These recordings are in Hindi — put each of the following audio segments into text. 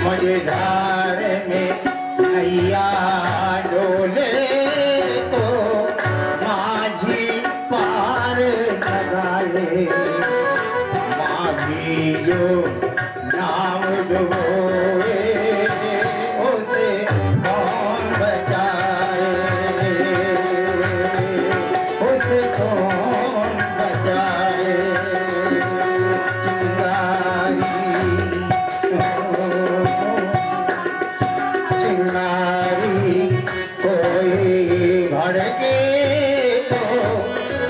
मझधार में नैया डोले तो माझी पार लगाए, माझी जो नाम डुबोए उसे कौन बचाए, उसे कौन बचाए। चिंगारी कोई भड़के तो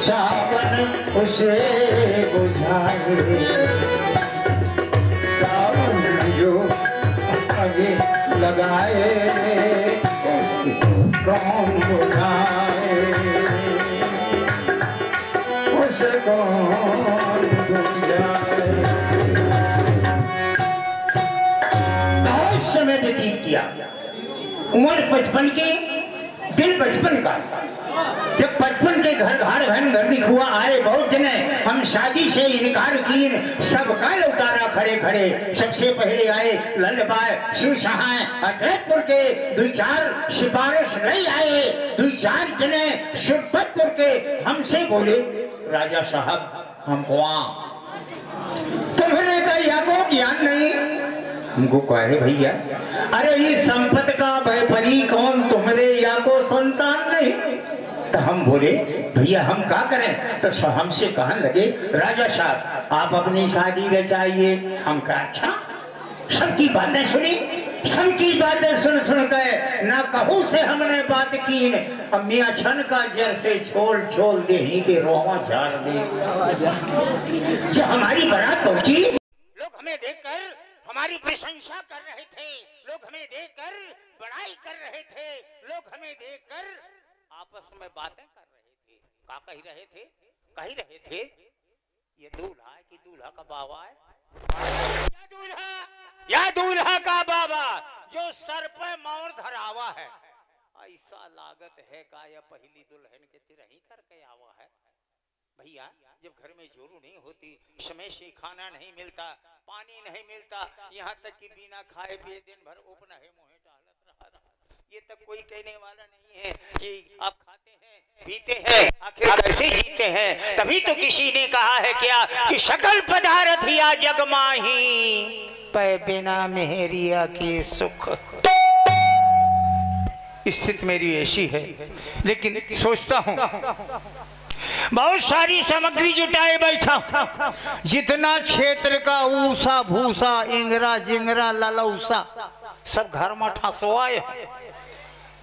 सावन उसे बुझाए, सावन जो आगे लगाए उसको कौन बुझाए, उसे कौन बुझाए। बहुत समय व्यतीत किया, उम्र 55 की, दिल 55 का। जब 55 के घर घर हुआ आए बहुत जने, हम शादी से इनकार की, सबका लौटारा खड़े खड़े। सबसे पहले आए लल्लबाई शिव सहाय अतरतपुर के, 2-4 सिफारिश नहीं आए, 2-4 जने शिवपतपुर के। हमसे बोले राजा साहब हमको तुम्हें कहा को ज्ञान नहीं। हमको कहे भैया अरे ये संपत का व्यापारी कौन तुम्हारे या को संतान नहीं। तो हम बोले भैया हम क्या करें। तो हमसे कहने लगे राजा साहब आप अपनी शादी रचाइए। हम कहा अच्छा। सबकी बातें सुनी, सबकी बातें सुन सुन के ना कहूँ से हमने बात की। अब मियाँ छन का जैसे छोल छोल दे ही के रोवा झाड़ दे। जब हमारी बारात पहुंची लोग हमें देखकर हमारी प्रशंसा कर रहे थे, लोग हमें देखकर बड़ाई कर रहे थे, लोग हमें देखकर आपस में बातें कर रहे थे। क्या कह रहे थे? कह रहे थे ये दूल्हा है कि दूल्हा का बाबा है। या दूल्हा का बाबा जो सर पे मोर धरावा है। ऐसा लागत है का या पहली दुल्हन के तिरही करके आवा है। भैया जब घर में जोरू नहीं होती, समय से खाना नहीं मिलता, पानी नहीं मिलता, यहाँ तक कि बिना खाए पिए दिन भर उपना है मुँह डालत रहा। ये तक कोई कहने वाला नहीं है कि आप खाते हैं पीते हैं आखिर कैसे जीते हैं। तभी तो किसी ने कहा है क्या कि सकल पदार्थ या जग माही पै बिना मेहरिया के सुख। स्थिति मेरी ऐसी है, लेकिन सोचता हूँ बहुत सारी सामग्री जुटाए बैठा, जितना क्षेत्र का ऊसा भूसा इंगरा जिंगरा ललौसा सब घर में ठसवाए,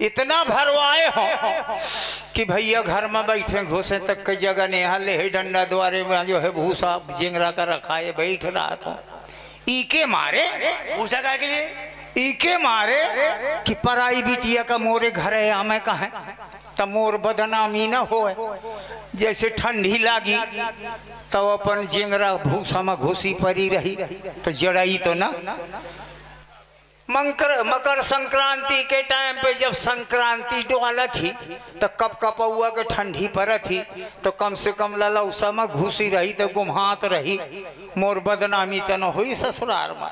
इतना भरवाए हो कि भैया घर में बैठे घुसे तक की जगह नहीं। यहाँ ले डंडा द्वारे में जो है भूसा जिंगरा का रखा है, बैठ रहा था। ईके मारे भूसा का के लिए ईके मारे कि पराई बिटिया का मोरे घर है हमें कहा तो मोर बदनामी न हो। जैसे ठंडी लागी तो अपन जिंगरा भूसा में घुसी पड़ी रही तो जड़ाई तो ना। मकर संक्रांति के टाइम पे जब संक्रांति डोला थी तो कप कपौआ के ठंडी पर थी तो कम से कम ललौसा में घुसी रही तो गुम्हात रही, मोर बदनामी तो न हुई ससुराल में।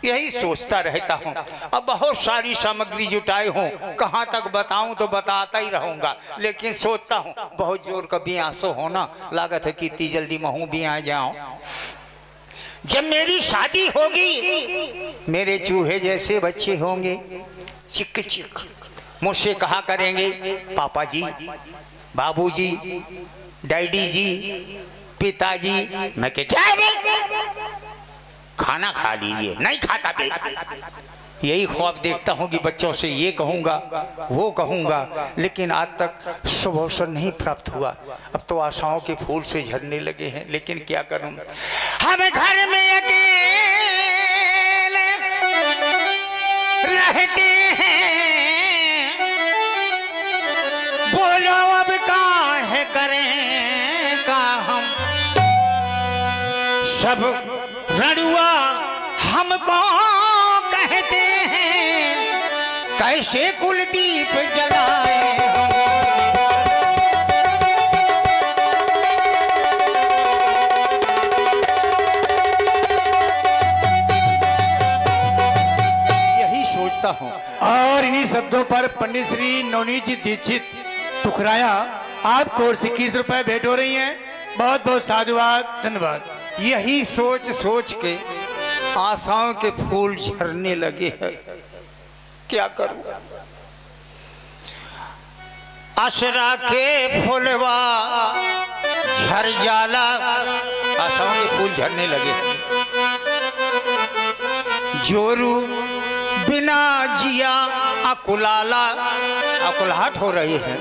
यही सोचता रहता हूँ। अब बहुत सारी सामग्री जुटाए हूँ, कहाँ तक बताऊँ तो बताता ही रहूँगा, लेकिन सोचता हूँ बहुत जोर का बियासो होना लागत है कि इतनी जल्दी महू बिया जाऊँ। जब मेरी शादी होगी मेरे चूहे जैसे बच्चे होंगे, चिक चिक मुझसे कहा करेंगे पापा जी, बाबूजी, डैडी जी, पिताजी। मैं क्या खाना खा लीजिए, नहीं खाता बे। यही ख्वाब देखता हूँ कि बच्चों से ये कहूँगा वो कहूँगा, लेकिन आज तक शुभ अवसर नहीं प्राप्त हुआ। अब तो आशाओं के फूल से झड़ने लगे हैं, लेकिन क्या करूँ। हम घर में अकेले रहते हैं, बोलो अब काहे करें का हम सब रड़ुआ हमको कहते हैं, कैसे कुलदीप जलाए। सोचता हूँ। और इन्हीं शब्दों पर पंडित श्री नवनीत जी दीक्षित टुकराया आपको 21 रुपए भेंट हो रही हैं। बहुत बहुत साधुवाद, धन्यवाद। यही सोच सोच के आशाओं के फूल झरने लगे हैं। क्या करूं? आशरा के फूलवा झर जाला, आशाओं के फूल झरने लगे। जोरू बिना जिया अकुलाला, अकुलाहट हो रही है।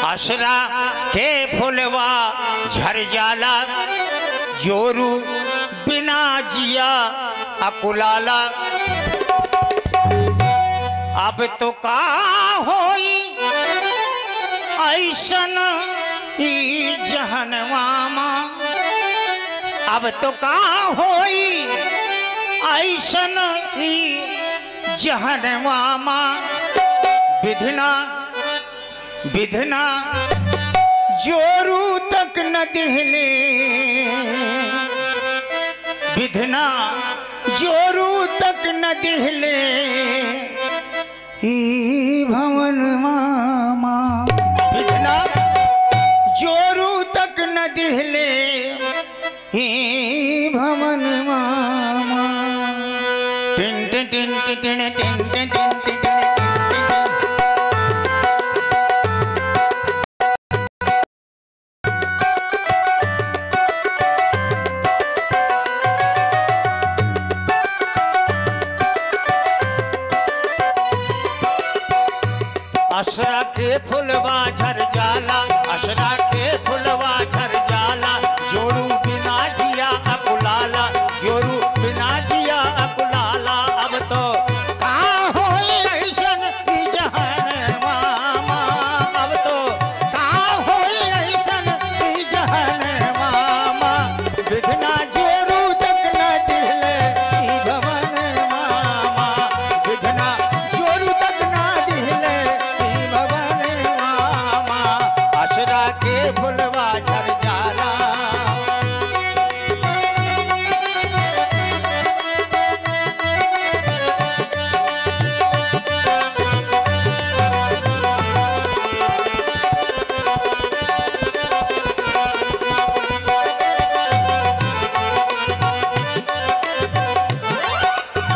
आशरा के फूलवा झर जाला, जोरू बिना जिया अकुलाला। अब तो का होई ऐसन ई जहनवामा, अब तो का होई ऐसन ई जहनवामा। विधना विधना जोरू तक न दिहले, विधना जोरू तक न दिहले ई भवन मामा। विधना जोरू तक न दिहले ई भवन मामा। टिन टिन टिन टिन टिन टिन टिन टिन। आशरा के फुलवा झर जाला, आशरा के फुलवा झर जाला। जोरू बिना जिया अकुलाला, जोरू बिना जिया अकुलाला। अब तो कहाँ होए ऐसन ई जहान मामा, अब तो कहाँ होए ऐसन ई जहान मामा। विधना जोरू तक न दिहले ई भवन मामा, विधना जोरू तक न दिहले आशरा के फुलवा झर जाला।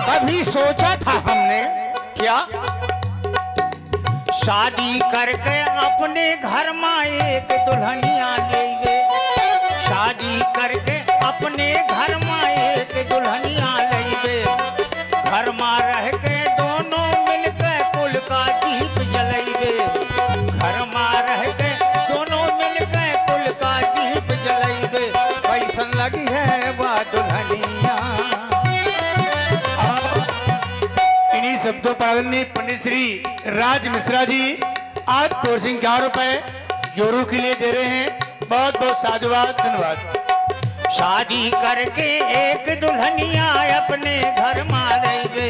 कभी सोचा था हमने क्या, शादी करके अपने घर में एक दुल्हनिया लेवे, शादी करके अपने घर में एक दुल्हनिया लेवे। घर में रह के दोनों मिलकर कुल का दीप जलेबे, घर में रह के दोनों मिलकर कुल का दीप जलेबे। कैसन लगी है वह दुल्हनिया। इन्हीं शब्दों पर पंडित श्री राज मिश्रा जी आपको 51 रुपए जोरू के लिए दे रहे हैं। बहुत बहुत साधुवाद, धन्यवाद। शादी करके एक दुल्हनिया अपने घर में लेवे,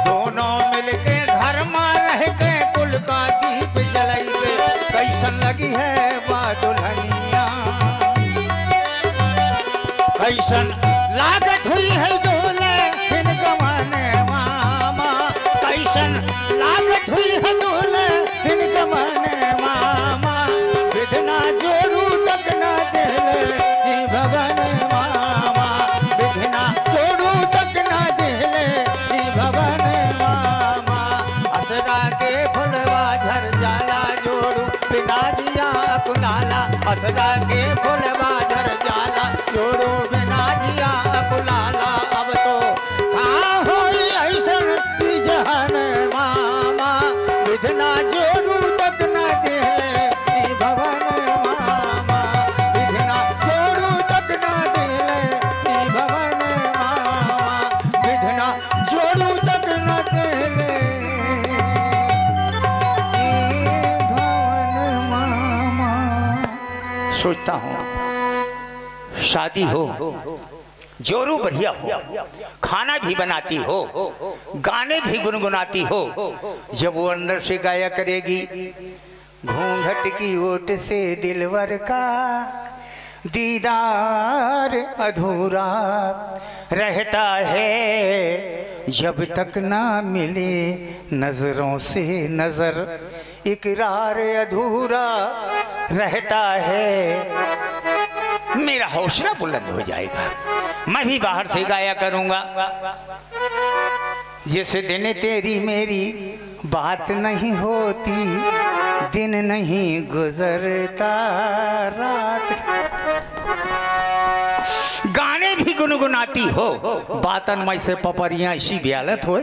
दोनों मिलके घर में रह के कुल का दीप जलेबे। कैसन लगी है वह दुल्हनिया, कैसन लागत हुई है दूल्हे फिर गवाने मामा। कैसन लागत हुई है दूल्हे फिर गवाने मामा। विधना जोरू तक न दिले ई भवन मामा, विधना जोरू तक न दिले ई भवन मामा। आशरा के फुलवा झर जाला, जोरू बिना जिया अकुलाला। आशरा के फुलवा झर जाला, जोरू बिना जिया अकुलाला। अब तो कहाँ होई ऐसन ई जहान मामा। विधना जोरू तक न दिले ई भवन मामा, विधना जोरू तक न दिले ई भवन मामा। विधना जोरू तक न दिले ई भवन मामा। सोचता हूँ शादी हो, जोरू बढ़िया हो, खाना भी बनाती हो, गाने भी गुनगुनाती हो। जब वो अंदर से गाया करेगी, घूंघट की ओट से दिलवर का दीदार अधूरा रहता है, जब तक ना मिले नजरों से नजर इकरार अधूरा रहता है। मेरा हौसला बुलंद हो जाएगा, मैं भी बाहर से गाया करूंगा। जिस दिन तेरी मेरी बात नहीं होती, दिन नहीं गुजरता रात। गाने भी गुनगुनाती हो, बातन में से पपरियां इसी ब्यालत हो।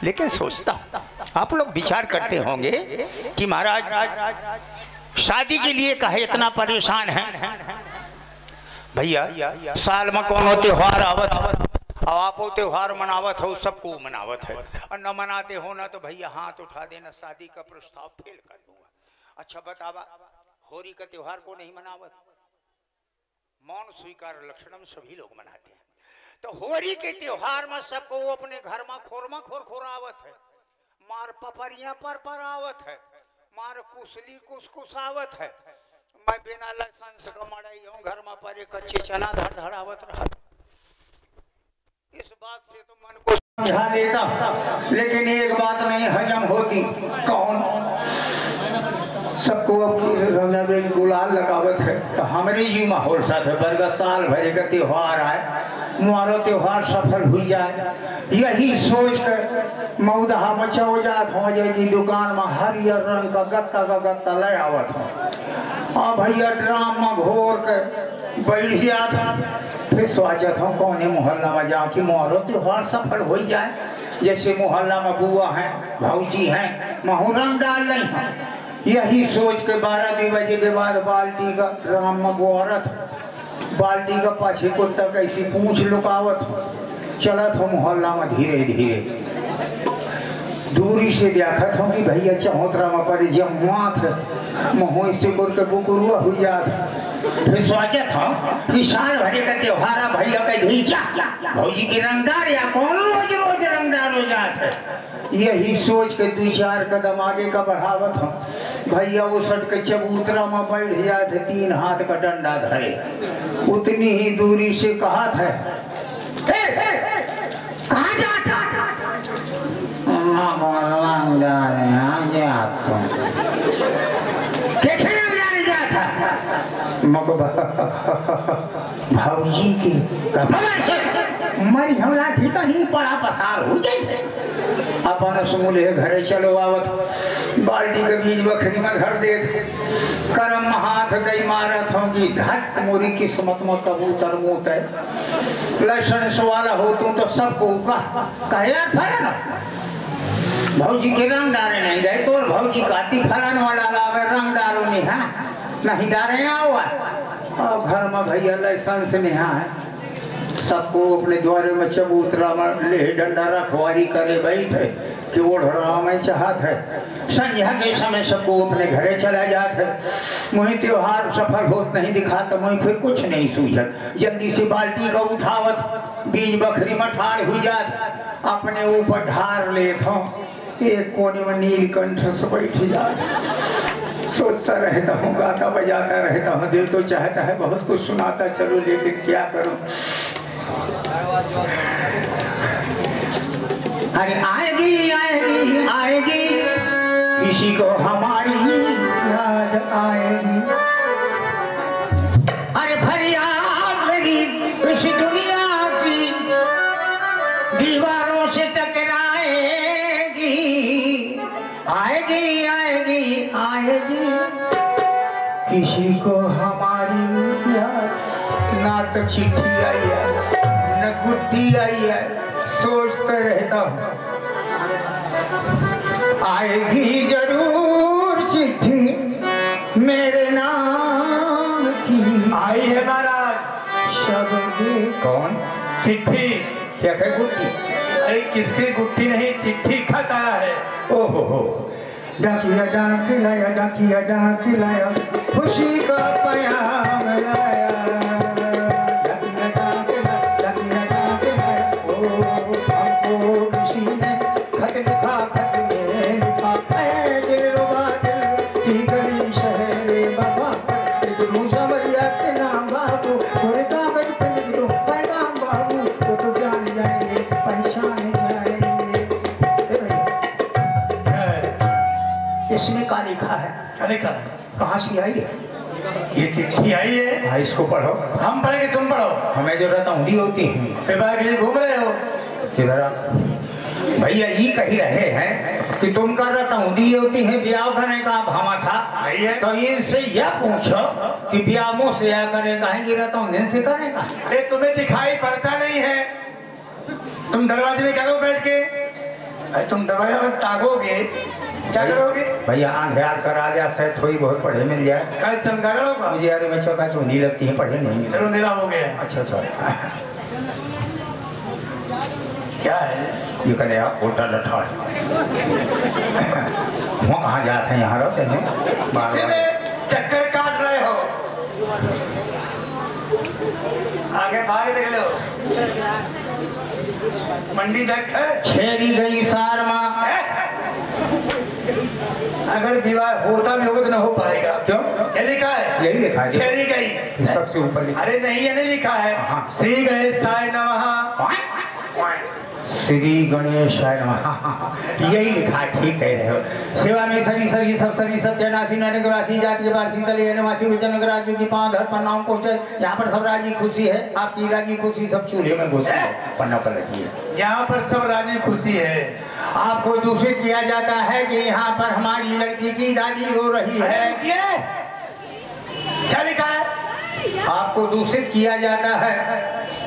लेकिन सोचता हूं आप लोग विचार करते होंगे कि महाराज शादी के लिए कहे इतना परेशान है। भैया साल में कौन त्योहार आवत है, और आप त्योहार मनावत हो, सबको मनावत है, और न मनाते हो ना तो भैया हाथ उठा देना, शादी का प्रस्ताव फेल कर दूंगा। अच्छा बतावा, होली का त्योहार को नहीं मनावत? मौन स्वीकार लक्षणम सभी लोग मनाते हैं। तो होली के त्योहार में सबको अपने घर में खोरमा खोर आवत है, मार पपरियां पर आवत है, मार कुसली कुसकुसावत है। मैं बिना लाइसेंस का मड़ाई हूँ, घर में पर कच्चे चना धड़धड़ावत रहा। इस बात से तो मन को समझा देता, लेकिन एक बात नहीं हजम होती। कौन? सबको गुलाल लगावत है, तो हमारे जी माहौल साथ है। बरगा साल भरे का त्योहार आए, मारो त्योहार सफल हो जाए, यही सोच कर मऊदहा मचा हो जात हो जाए कि दुकान में हरियर रंग का गत्ता ले आवत हो। और भैया ड्राम में घोर कर बैठ गया था। फिर सोचत हूँ कौने मोहल्ला में जाऊँ कि मारो त्योहार सफल हो जाए। जैसे मोहल्ला में बुआ है, भौजी है, महू रंग डाल रही है। यही सोच के 12 बजे के बाद बाल्टी का ड्राम में बोरत, बाल्टी का पाछे कुत्ता कैसी पूंछ लुकावत, चलत हो मोहल्ला में धीरे धीरे। दूरी से देखत हूँ कि भैया चौतरा में पर जमात महो से बोल के बुकुरुआ हुई जात। फिर सोचत हूँ कि साल भरे का त्योहार भैया के ढीचा भौजी की रंगदार या कौन रोज रोज रंगदार हो जात है। यही सोच के 2-4 कदम आगे का बढ़ावत हूँ। भैया वो सट के चबूतरा में बैठ जाते, 3 हाथ का डंडा धरे। उतनी ही दूरी से कहा था, कहाँ जाता? भौजी की मरी हमरा ठीक ही पड़ा पसार हो जाए। अपन समूले घरे चलो आवत, बाल्टी के बीच बखरी में धर दे, करम हाथ दई मारत होगी। धट मोरी किस्मत में कबूतर मुँह है। लाइसेंस वाला हो तू तो सबको कहे ना भौजी के रंग डारे नहीं गए तो भौजी काती फलन वाला लावे रंग डारो नहीं डारे हुआ। और घर में भैया लाइसेंस नहीं है, सबको अपने द्वारे में चबूतरा में ले डंडा रखवारी करे बैठे कि ओढ़ा में चाहत है। संध्या के समय सबको अपने घरे चला जात है। मुझे त्योहार सफल होत नहीं दिखा तो मुझे फिर कुछ नहीं सूझत। जल्दी से बाल्टी का उठावत, बीज बखरी में ठाड़ हुई जात, अपने ऊपर ढार लेत हूँ। एक कोने में नीलकंठ से बैठ जात। सोचता रहता हूँ, गाता बजाता रहता हूँ, दिल तो चाहता है बहुत कुछ सुनाता चलो, लेकिन क्या करूँ। अरे आएगी आएगी आएगी, किसी को हमारी याद आएगी। अरे फरियाद मेरी इस दुनिया की दीवारों से टकराएगी। आएगी आएगी आएगी, किसी को हमारी याद। ना तो चिट्ठी आई है न गुड्डी आई है, सोचता रहता हूँ आएगी जरूर चिट्ठी मेरे नाम की। आई है महाराज। शब्द कौन? चिट्ठी। क्या कहे गुड्डी? अरे किसके गुट्ठी नहीं, चिट्ठी खत आया है। ओहो हो, डाकिया डाक लाया, डाकिया डाक लाया, खुशी का पैगाम लाया। डाकिया डाक लाया, ओ हमको किसी ने खत लिखा, खत में लिखा, ऐ दिलरुबा दिल की गली शहरे बाबा, लिखूं समरिया के नाम बाबू, थोड़े कागज पे लिख दो पैगाम बाबू, वो तो जान जाएंगे पहचान लिखा है। क्या लिखा है? कहाँ से आई है? ये चिट्ठी आई है। हाँ, इसको पढ़ो। हम पढ़े कि तुम पढ़ो? हमें जो रहता हूँ होती है। विवाह के लिए घूम रहे हो? किधर भैया ये कही रहे हैं कि तुम कर रहता हूँ होती है ब्याह करने का भामा था, तो इनसे यह पूछो कि ब्याह मुँह से या करेगा है कि रहता हूँ से करेगा। अरे तुम्हें दिखाई पड़ता नहीं है? तुम दरवाजे में क्या करो बैठ के? अरे तुम दरवाजा में ताकोगे, क्या करोगे? भैया आंधियार कर आ जा, शायद थोड़ी बहुत पढ़े मिल जाए। कल चमकारा होगा मुझे यार में चौका चौंधी लगती है, पढ़े नहीं। चलो मेरा हो गया। अच्छा अच्छा। क्या है ये? करे आप होटल अठार वहाँ कहाँ जाते हैं? यहाँ रहते हैं, चक्कर काट रहे हो। आगे भाग देख लो, मंडी तक है। छेरी गई सार माँ। अगर विवाह होता भी होगा तो ना हो पाएगा। क्यों? ये लिखा है, यही लिखा है। छेरी गई सबसे ऊपर लिखा। अरे नहीं, ये नहीं लिखा है। श्री गणेशाय नमः, श्री गणेशाय नमः, यही लिखा। ठीक कह रहे हो। सेवा में सरी सरी सब सरी सत्यनाशी नरक राशि जाति के बाद शीतल निवासी विजन राज्यों की 5 धर पर नाम पहुंचे। यहाँ पर सब राजी खुशी है, आपकी राजी खुशी सब चूल्हे में घुसी है। पन्ना पलटी है। यहाँ पर सब राजी खुशी है। आपको दूषित किया जाता है कि यहाँ पर हमारी लड़की की दादी रो रही है। क्या लिखा है? आपको दूषित किया जाता है।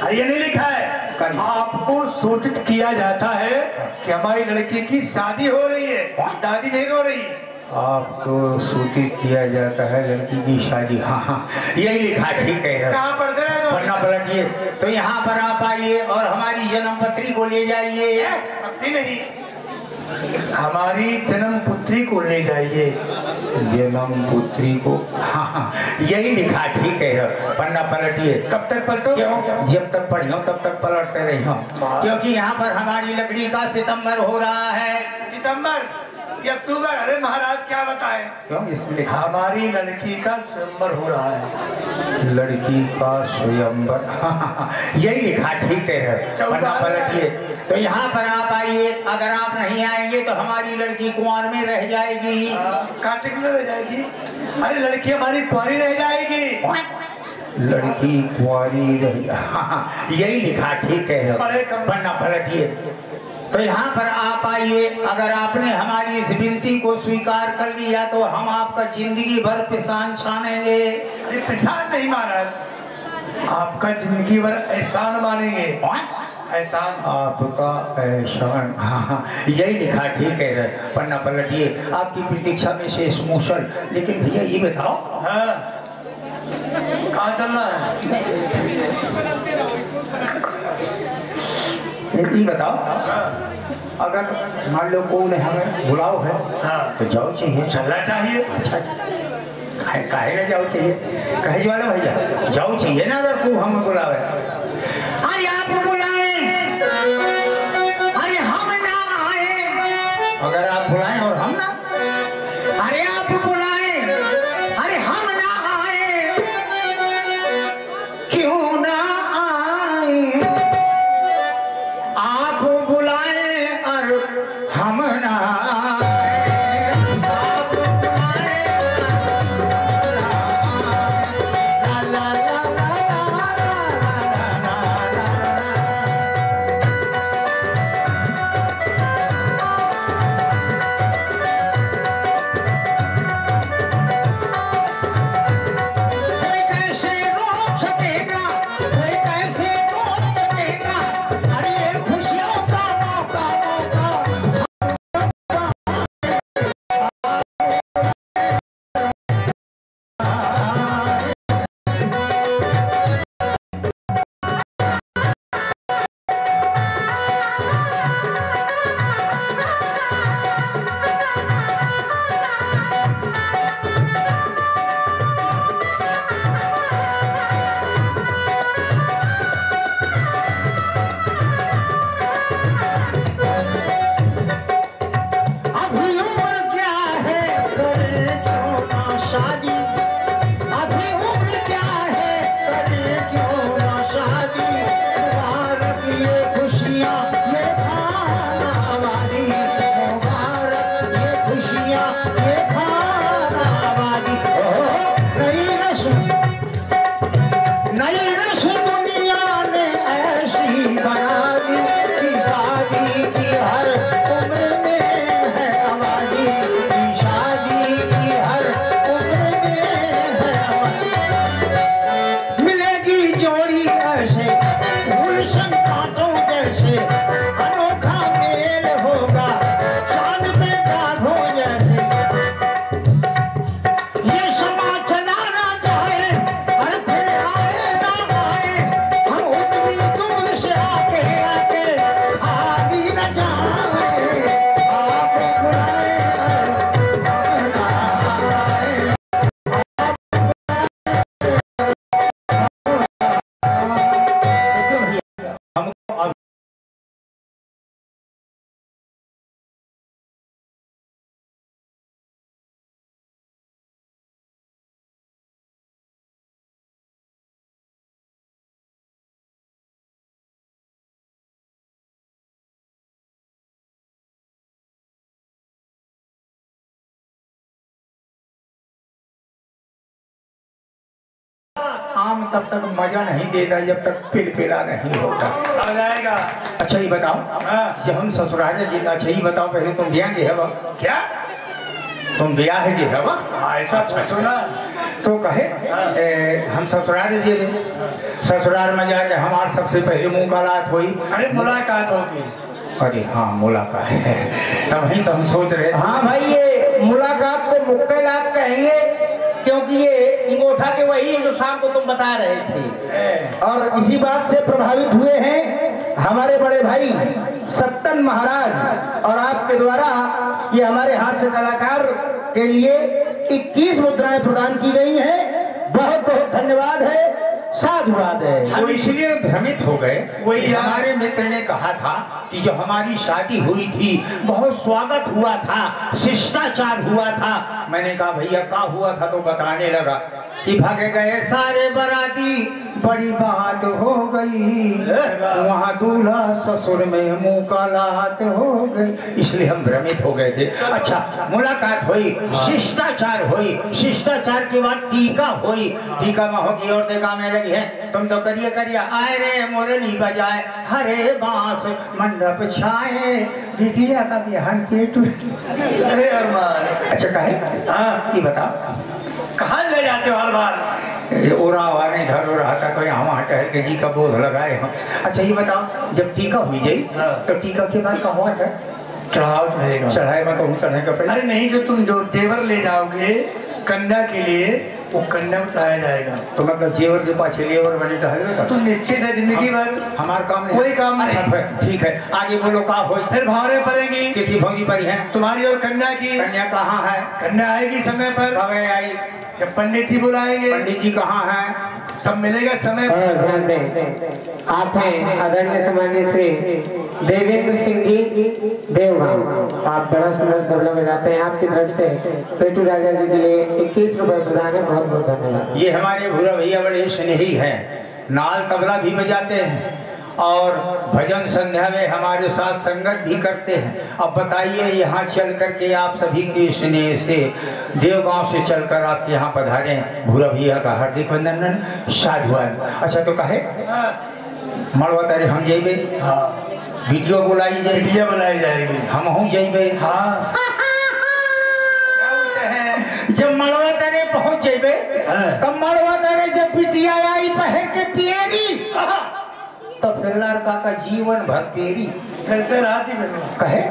अरे ये नहीं लिखा है। आपको सूचित किया जाता है कि हमारी लड़की की शादी हो रही है, दादी नहीं रो रही। आपको सूचित किया जाता है लड़की की शादी। हाँ हाँ, यही लिखा। ठीक कह रहे हो। कहाँ पढ़ते रहे? पन्ना पलटिए तो यहाँ पर आप आइए और हमारी जन्म पत्री को ले जाइए। पत्री नहीं, हमारी जन्म पुत्री को ले जाइए। जन्म पुत्री को? हाँ हाँ, यही लिखा। ठीक है। पन्ना पलटिए। कब तक पलटो? क्यों? जब तक पढ़ी हो तब तक पलटते रही हो, क्योंकि यहाँ पर हमारी लकड़ी का सितंबर हो रहा है। सितंबर कि अक्टूबर? अरे महाराज क्या बताएं? क्यों? इसमें लिखा हमारी लड़की का स्वयंवर हो रहा है। लड़की का स्वयंवर। हाँ, यही लिखा। ठीक है। पन्ना पलटिए तो यहाँ पर आप आइए। अगर आप नहीं आएंगे तो हमारी लड़की कुंवार में रह जाएगी। कार्तिक में रह जाएगी? अरे लड़की हमारी कुंवारी रह जाएगी। लड़की कुंवारी रह, हाँ, यही लिखा। ठीक है। पन्ना पलटिए तो यहाँ पर आप आइए। अगर आपने हमारी इस विनती को स्वीकार कर लिया तो हम आपका जिंदगी भर पिसान छानेंगे। अरे पिसान नहीं महाराज, आपका जिंदगी भर एहसान मानेंगे। एहसान? आपका एहसान। हाँ, यही लिखा। ठीक है। पन्ना पलटिए। आपकी प्रतीक्षा में शेष मूसल। लेकिन भैया ये बताओ, हाँ, कहाँ चलना है? ये बताओ, अगर मान लो कोई हमें बुलाओ है, हाँ, तो जाओ चाहिए? चलना चाहिए। अच्छा, काहे ना जाओ चाहिए? कहे वाले भैया जाओ चाहिए ना। अगर कोई हमें बुलावे, अरे आप बुलाए, अरे हम ना आए। अगर आप बुलाएं और हम ना, अरे आप बुलाए, अरे हम ना आए, क्यों ना आए? आप बुलाए और हम ना आम तब तक मजा नहीं देता जब तक पिलपिला नहीं होता। समझ आएगा। अच्छा ये बताओ, जब हम ससुराल जी, अच्छा ये बताओ पहले तुम ब्याह के हवा क्या? तुम ब्याह के हवा? ऐसा पूछो ना। तो कहे हम ससुराल जी में, ससुराल में जाके हमारे सबसे पहले मुलाकात हुई। अरे मुलाकात होगी। अरे हाँ मुलाकात है, तब ही तो हम सोच रहे। हाँ भाई, ये मुलाकात को मुक्केलात कहेंगे, क्योंकि ये इंगोठा के वही है जो शाम को तुम बता रहे थे। और इसी बात से प्रभावित हुए हैं हमारे बड़े भाई सत्तन महाराज, और आपके द्वारा ये हमारे हास्य कलाकार के लिए 21 मुद्राएं प्रदान की गई हैं। बहुत बहुत धन्यवाद है, साधुवाद है। हम इसलिए भ्रमित हो गए, वही हमारे मित्र ने कहा था कि जो हमारी शादी हुई थी बहुत स्वागत हुआ था, शिष्टाचार हुआ था। मैंने कहा भैया क्या हुआ था, तो बताने लगा कि भागे गए सारे बाराती, बड़ी बात हो गई, वहाँ दूल्हा ससुर में मुलाकात हो गई। इसलिए हम भ्रमित हो गए थे। अच्छा मुलाकात हुई, शिष्टाचार हुई, शिष्टाचार के बाद टीका हुई, टीका में होगी और देखा में लगी है, तुम तो करिए करिए आए रे मुरली बजाए, हरे बांस मंडप छाए, बिटिया का बिहान पेट। अरे अरमान। अच्छा कहे ये बताओ कहाँ ले जाते हो हर बार? ओरा हुआ नहीं धर हो रहा था, कोई हम टहल के जी का बोध लगाए हम। अच्छा ये बताओ, जब टीका हुई जाई तो टीका के बाद का हुआ था? चढ़ाव चढ़ेगा। चढ़ाए में कहूँ चढ़ने का पहले? अरे नहीं, जो तुम जो जेवर ले जाओगे कन्या के लिए, वो कन्या में चढ़ाया जाएगा। तो मतलब जेवर के पास लेवर बने टहलवे का तो निश्चित है जिंदगी भर हमारा काम नहीं, कोई काम नहीं। अच्छा ठीक है, आगे बोलो का हो। फिर भावरे पड़ेगी कितनी भौजी परी है तुम्हारी और कन्या की। कन्या कहाँ है? कन्या आएगी समय पर। कब आई? जब पंडित जी बुलाएंगे। पंडित जी कहाँ है? सब मिलेगा समय पर। और ध्यान दें, आप हैं आदरणीय सम्माननीय श्री देवेंद्र सिंह जी देवगांव। आप बड़ा सुंदर तबला बजाते हैं। आपकी तरफ से पेटू राजा जी के लिए 21 रुपए प्रदान है। बहुत बहुत धन्यवाद। ये हमारे भूरा भैया बड़े स्नेही हैं, नाल तबला भी बजाते हैं और भजन संध्या में हमारे साथ संगत भी करते हैं। अब बताइए यहाँ चल करके आप सभी के स्नेह से देवगांव से चलकर आपके यहाँ पधारे, भूरा भैया का हार्दिक वंदन, साधुवाद। अच्छा तो कहे मड़वा तारे हम जेबे, वीडियो बुलाई जाए, वीडियो बुलाई जाएगी, हम हूँ जेबे। हाँ जब मड़वा तारे पहुँच जेबे, तब मड़वा तारे जब बिटिया आई पहन के पियरी, तो फिर लड़का का जीवन भर पेरी करते रहती कहे।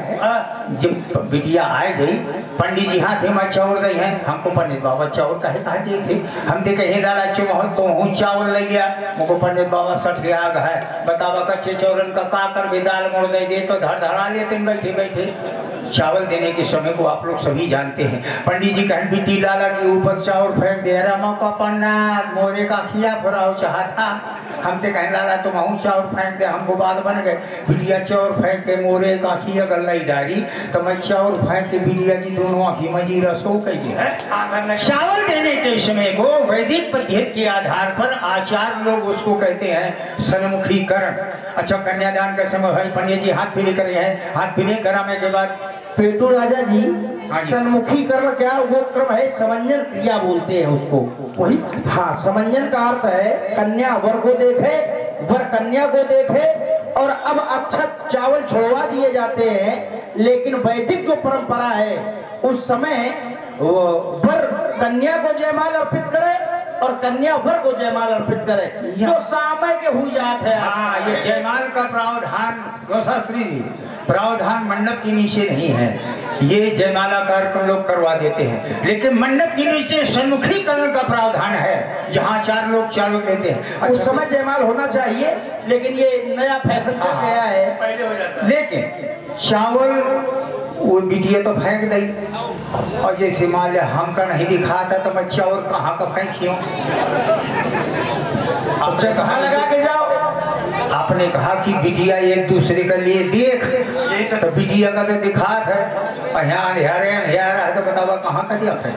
जब बिटिया आए गई, पंडित जी हाथ में चावल गई हैं, हमको पंडित बाबा चावल कहे कहे थे, हम दे कहे लाला चुमह तो हूँ चावल ले गया, मुझको पंडित बाबा सठ आग है, बतावा कच्चे चौरन का का कर भी दाल मोड़ दे तो धड़ धड़ा लेते बैठे बैठे। चावल देने के समय को आप लोग सभी जानते हैं। पंडित जी कहें बिटी लाला के ऊपर चावल फेंक दे रहा, मौका पन्ना मोरे का खिया फुराव चाहा था, हम ते कहें लाला तुम हूँ चावल फेंक दे, हमको बात बन गए। बिटिया चावल फेंक के मोरे का खिया गल्ला डारी, तो मैं चावल फेंक के बिटिया की दोनों आँखी मजी रसो कही। चावल देने के समय को वैदिक पद्धति के आधार पर आचार्य लोग उसको कहते हैं सन्मुखीकरण। अच्छा कन्यादान का समय भाई पंडित जी हाथ पीले करे हैं, हाथ पीले कराने के बाद पेटू राजा जी सन्मुखीकरण क्या वो क्रम है, समंजन क्रिया बोलते हैं उसको। वही हाँ, समंजन का अर्थ है कन्या वर को देखे, वर कन्या को देखे, और अब अक्षत चावल छोड़वा दिए जाते हैं। लेकिन वैदिक जो परंपरा है उस समय वो वर कन्या को जयमाल अर्पित करे और कन्या वर को जयमाल अर्पित करे, जो समय के हुई जात है। हाँ, ये जयमाल का प्रावधान गोसाश्री प्रावधान मंडप के नीचे नहीं है, ये जयमाला कार्यक्रम लोग करवा देते हैं, लेकिन मंडप के नीचे सन्मुखीकरण का प्रावधान है, जहाँ चार लोग चावल देते हैं। अच्छा, उस समय जयमाल होना चाहिए, लेकिन ये नया फैशन चल गया है, पहले हो जाता है। लेकिन चावल वो बिटिया तो फेंक दी, और जैसे मान लिया हमका नहीं दिखाता तो मैं चावल कहाँ का फेंकियों। चश्मा लगा के जाओ। आपने कहा कि बिटिया एक दूसरे के लिए देख, तो बिटिया का तो दिखात है, यहाँ अंधेरे अंधेरा है, तो बतावा कहाँ का दिया है।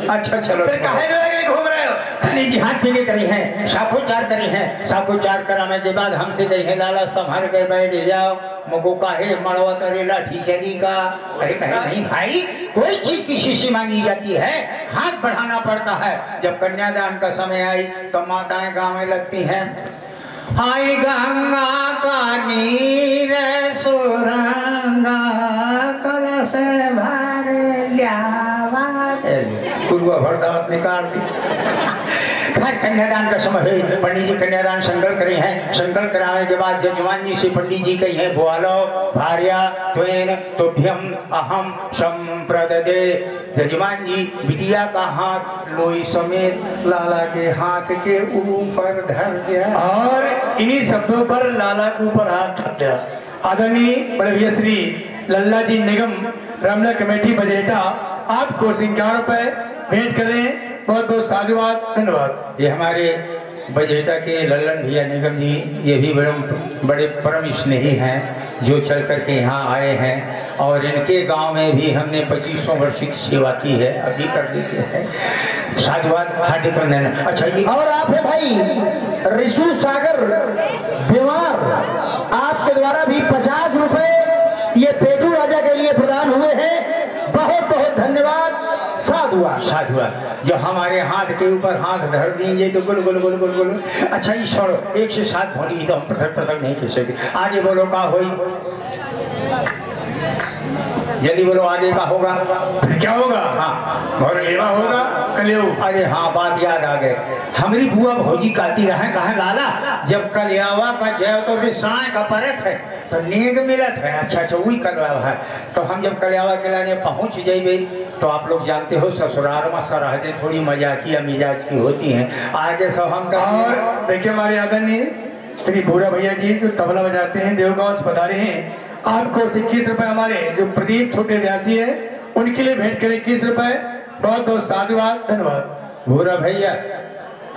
अच्छा चलो घूम रहे हो पंडित जी हाथ पीले करी हैं, साफोचार करी हैं, साफोचार कराने के बाद हमसे गई है लाला संभाल के बैठ जाओ, मुझको काहे मड़वा तरे लाठी चली का। अरे कहे नहीं भाई, कोई चीज की शीशी मांगी जाती है हाथ बढ़ाना पड़ता है। जब कन्यादान का समय आई तो माताएं गाँव में लगती हैं, आई गंगा का नीर सुरंगा कलश भर ल्यावा, गुरुआ भरदावत निकाल दी। कन्यादान का समय है, पंडित जी कन्यादान संकल्प करे हैं। संकल्प कराने के बाद जजमान जी से पंडित जी कही है, बोलो भार्या त्वेन तुभ्यम अहम संप्रददे। जजमान जी बिटिया का हाथ लोई समेत लाला के हाथ के ऊपर धर दिया और इन्हीं शब्दों पर लाला के ऊपर हाथ रख दिया। आदरणीय बड़े भैया श्री लल्ला जी निगम रामला कमेटी बजेटा आपको 51 रुपए भेंट करें। बहुत बहुत साधुवाद, धन्यवाद। ये हमारे बजेटा के लल्लन भैया निगम जी, ये भी बड़े परम स्नेही हैं जो चल करके यहाँ आए हैं और इनके गांव में भी हमने 2500 वर्ष की सेवा की है, अभी कर देते हैं। साधुवाद, हार्दिक अभिनंदन। अच्छा ये और आप है भाई ऋषु सागर बीमार, आपके द्वारा भी 50 रुपए ये पेटू राजा के लिए प्रदान हुए हैं। बहुत बहुत धन्यवाद। साधुवाद साधुवाद। जो हमारे हाथ के ऊपर हाथ धर देंगे तो गुल गुल गुल गुल गुल। अच्छा ये छोड़ो, 1 से 7 बोली तो हम पृथक पृथक नहीं कह सकते। आगे बोलो का होई, जल्दी बोलो आगे का होगा। फिर क्या होगा? हाँ और लेवा होगा कलयुग। अरे हाँ बात याद आ गए, हमारी बुआ भौजी कहती रहे, कहा लाला जब कलियावा का जय तो रिसाए का परत है तो नेग मिलत है। अच्छा अच्छा वही कलयावा है। तो हम जब कलियावा के लाने पहुँच जाइए तो आप लोग जानते हो ससुराल में सरहदें थोड़ी मजाकिया मिजाज की होती हैं। आगे सब हम और देखिए हमारे आदरणीय श्री भूरा भैया जी जो तबला बजाते हैं देवगांव से पधारे हैं, आपको 21 रुपए हमारे जो प्रदीप छोटे व्यासी है उनके लिए भेंट करें 21 रुपए। बहुत बहुत साधुवाद, धन्यवाद। भूरा भैया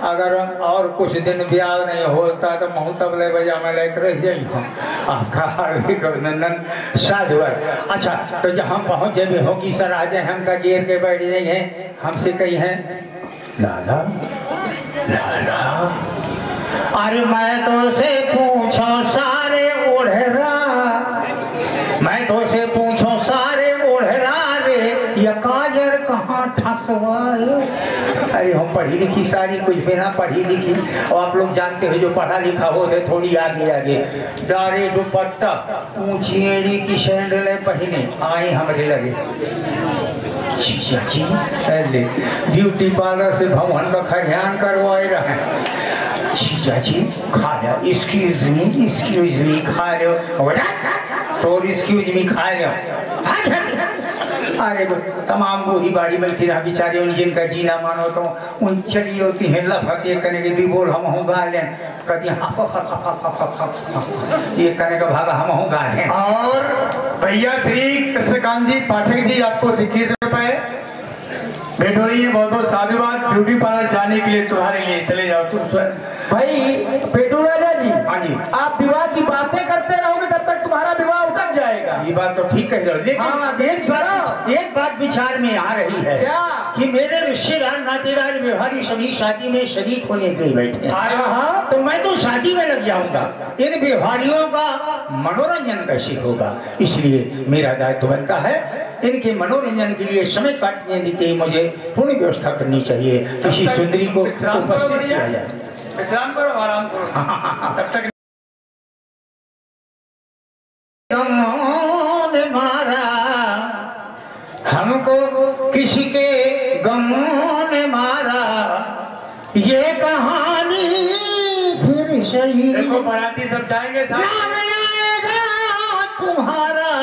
अगर और कुछ दिन ब्याह नहीं होता तो महू तबले बजा में लेकर रह जाइए। आपका हार्दिक अभिनंदन, साधुवाद। अच्छा तो जब हम पहुँच जाए हो कि सर आ जाए, हम का गिर के बैठ जाइए, हमसे कही है लाला लाला, अरे मैं तो से पूछो सारे ओढ़रा, मैं तो से पूछो सारे ओढ़रा रे, या काजर कहाँ ठसवाए। अरे हम पढ़ी लिखी सारी, कुछ बिना पढ़ी लिखी, और आप लोग जानते हो जो पढ़ा लिखा होते थोड़ी आगे आगे डारे दुपट्टा ऊंची एड़ी की सैंडलें पहने आए हमारे लगे। जी पहले ब्यूटी पार्लर से भवन का खरियान करवाए रहे। जीजा जी खा लो, एक्सक्यूज मी खा लो, तो एक्सक्यूज मी खा लो। अरे तमाम बूढ़ी बाड़ी बैठी रहा बेचारे, उन जिनका जीना मानो तो उन चली होती है लफते करने के दी बोल हम हूँ गा लें, कभी ये करने का भागा हम हूँ गा लें। और भैया श्री कृष्णकांत जी पाठक जी आपको 21 रुपए भेंट हो रही है। बहुत बहुत साधुवाद। ब्यूटी पार्लर जाने के लिए तुम्हारे लिए चले जाओ तुम स्वयं। भाई पेटू राजा जी, हाँ जी, आप विवाह की बातें करते रहोगे तब तक तुम्हारा विवाह उठक जाएगा। ये बात तो ठीक कह रहे हो, लेकिन हाँ, एक बात विचार में आ रही है क्या? कि मेरे रिश्तेदार नातेदार व्यवहारी सभी शादी में शरीक होने के लिए बैठे हैं। हाँ, तो मैं तो शादी में लग जाऊंगा, इन व्यवहारियों का मनोरंजन कैसे होगा, इसलिए मेरा दायित्व बनता है इनके मनोरंजन के लिए समय काटने के लिए मुझे पूर्ण व्यवस्था करनी चाहिए। किसी सुंदरी को उपस्थित किया जाए। विश्राम करो, आराम करो, तब तक ने मारा हमको, किसी के गमों ने मारा, ये कहानी फिर सही। देखो बाराती सब जाएंगे साथ। नाम आएगा तुम्हारा,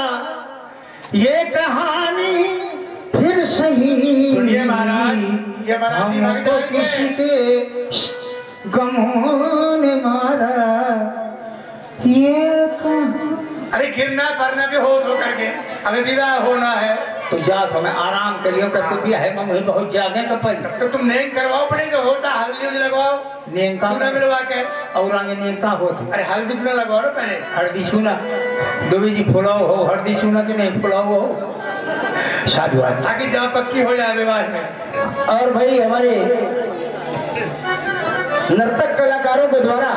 ये कहानी फिर सही। सुनिए महाराज, ये बाराती भाग हमको जाएंगे। किसी के गमों ने मारा, ये कहानी। अरे गिरना पड़ना भी होश हो करके, अभी विवाह होना है तो जा तो मैं आराम कर लियो, कैसे भी है मैं बहुत ज्यादा कपल। तो तुम नेंग करवाओ पड़ेगा, होता हल्दी उल्दी लगवाओ, नेंग का चूना मिलवा के। और आगे नेंग का हो तो अरे हल्दी चूना लगवाओ ना पहले। हल्दी चूना दोबी जी फुलाओ हो, हल्दी चूना तो नहीं फुलाओ हो, साधुवाद, ताकि जहाँ पक्की हो जाए विवाह में। और भाई हमारे नर्तक कलाकारों के द्वारा